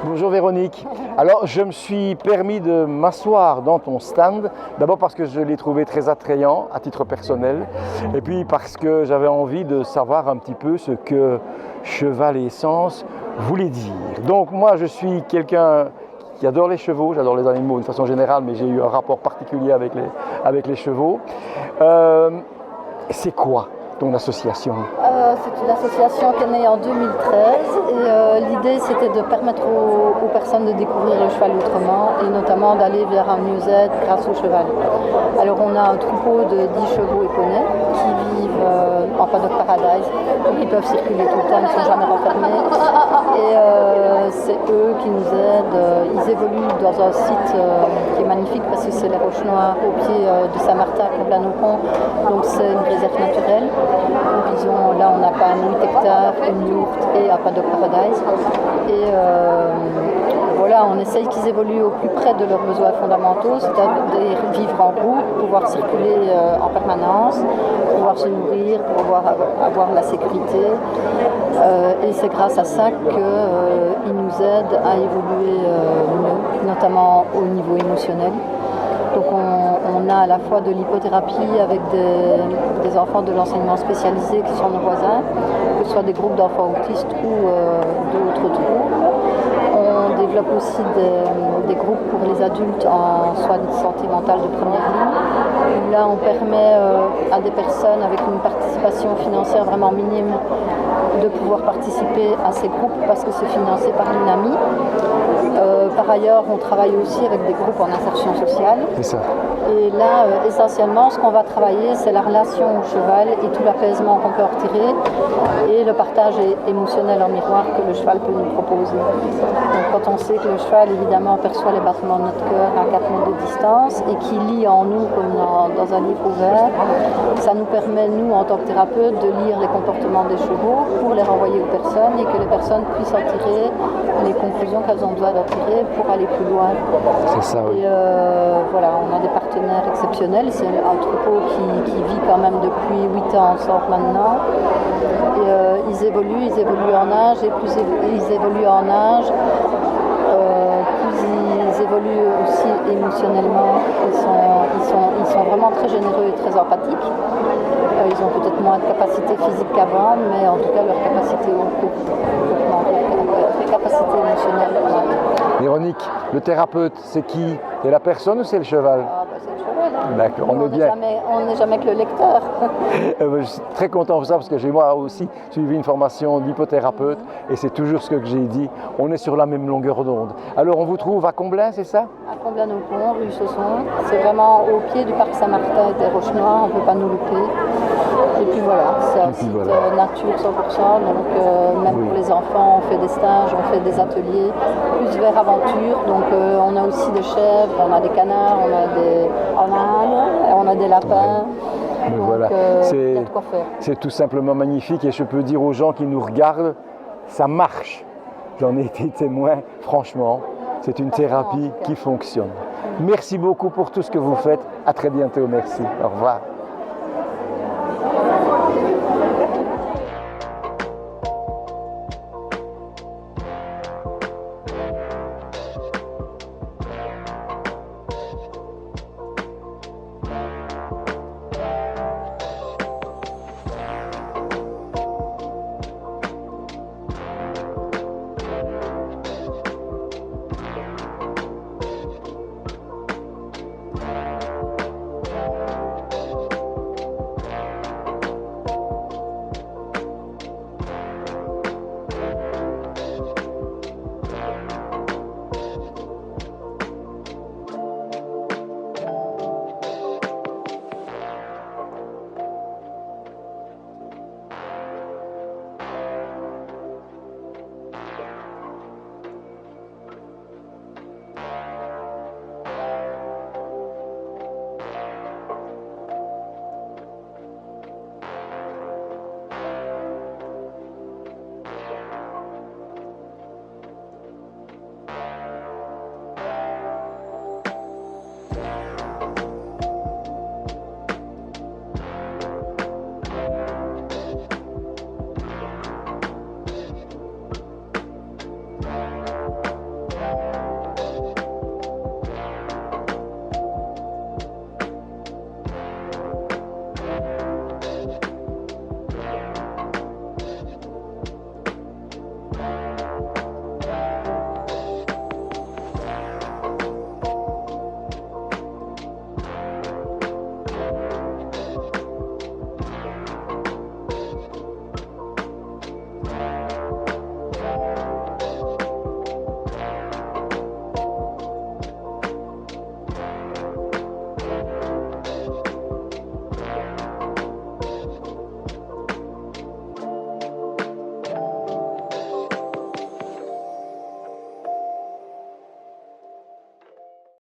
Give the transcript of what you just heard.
Bonjour Véronique. Alors je me suis permis de m'asseoir dans ton stand, d'abord parce que je l'ai trouvé très attrayant à titre personnel, et puis parce que j'avais envie de savoir un petit peu ce que cheval et essence voulait dire. Donc moi je suis quelqu'un qui adore les chevaux, j'adore les animaux d'une façon générale, mais j'ai eu un rapport particulier avec les chevaux. C'est quoi ton association? C'est une association qui est née en 2013 et l'idée c'était de permettre aux personnes de découvrir le cheval autrement et notamment d'aller vers un mieux-être grâce au cheval. Alors on a un troupeau de 10 chevaux et poneys qui vivent en paddock paradise, donc ils peuvent circuler tout le temps, ils ne sont jamais renfermés et c'est eux qui nous aident. Ils évoluent dans un site qui est magnifique parce que c'est les Roches Noires au pied de Saint-Martin, Comblain-au-Pont, donc c'est une réserve naturelle. Donc là on a quand même 8 hectares, une yourte et un paddock paradise. Et voilà, on essaye qu'ils évoluent au plus près de leurs besoins fondamentaux, c'est-à-dire vivre en groupe, pouvoir circuler en permanence, pouvoir se nourrir, pouvoir avoir la sécurité. Et c'est grâce à ça qu'ils nous aident à évoluer mieux, notamment au niveau émotionnel. Donc on a à la fois de l'hypothérapie avec des enfants de l'enseignement spécialisé qui sont nos voisins, que ce soit des groupes d'enfants autistes ou d'autres troubles. On développe aussi des groupes pour les adultes en soins de santé mentale de première ligne. Là on permet à des personnes avec une participation financière vraiment minime de pouvoir participer à ces groupes parce que c'est financé par l'UNAMI. Par ailleurs, on travaille aussi avec des groupes en insertion sociale. C'est ça. Et là, essentiellement, ce qu'on va travailler, c'est la relation au cheval et tout l'apaisement qu'on peut en retirer et le partage émotionnel en miroir que le cheval peut nous proposer. Donc, quand on sait que le cheval, évidemment, perçoit les battements de notre cœur à 4 mètres de distance et qu'il lit en nous comme dans un livre ouvert, ça nous permet, nous, en tant que thérapeute, de lire les comportements des chevaux pour les renvoyer aux personnes et que les personnes puissent en tirer les conclusions qu'elles ont besoin d'en tirer pour aller plus loin. C'est ça, oui. Et voilà, on a des partenaires exceptionnels. C'est un troupeau qui vit quand même depuis 8 ans ensemble maintenant. Et ils évoluent en âge et plus ils évoluent en âge, plus ils évoluent aussi émotionnellement. Ils sont vraiment très généreux et très empathiques. Ils ont peut-être moins de capacité physique qu'avant, mais en tout cas leur capacité émotionnelle. Véronique, le thérapeute, c'est qui? C'est la personne ou c'est le cheval? C'est le cheval. D'accord, on n'est jamais que le lecteur. Je suis très content de ça parce que j'ai moi aussi suivi une formation d'hypothérapeute et c'est toujours ce que j'ai dit, on est sur la même longueur d'onde. Alors on vous trouve à Comblain, c'est ça? À Comblain-au-Pont, rue Chausson. C'est vraiment au pied du parc Saint-Martin et des Roches Noires, on ne peut pas nous louper. Et puis voilà, c'est un site nature 100%, donc même pour les enfants, on fait des stages, on fait des ateliers, plus vers aventure, donc on a aussi des chèvres, on a des canards, on a des lapins. Mais donc voilà, il y a de quoi faire. C'est tout simplement magnifique et je peux dire aux gens qui nous regardent, ça marche. J'en ai été témoin, franchement, c'est une thérapie qui fonctionne. Merci beaucoup pour tout ce que vous faites, à très bientôt, merci, au revoir.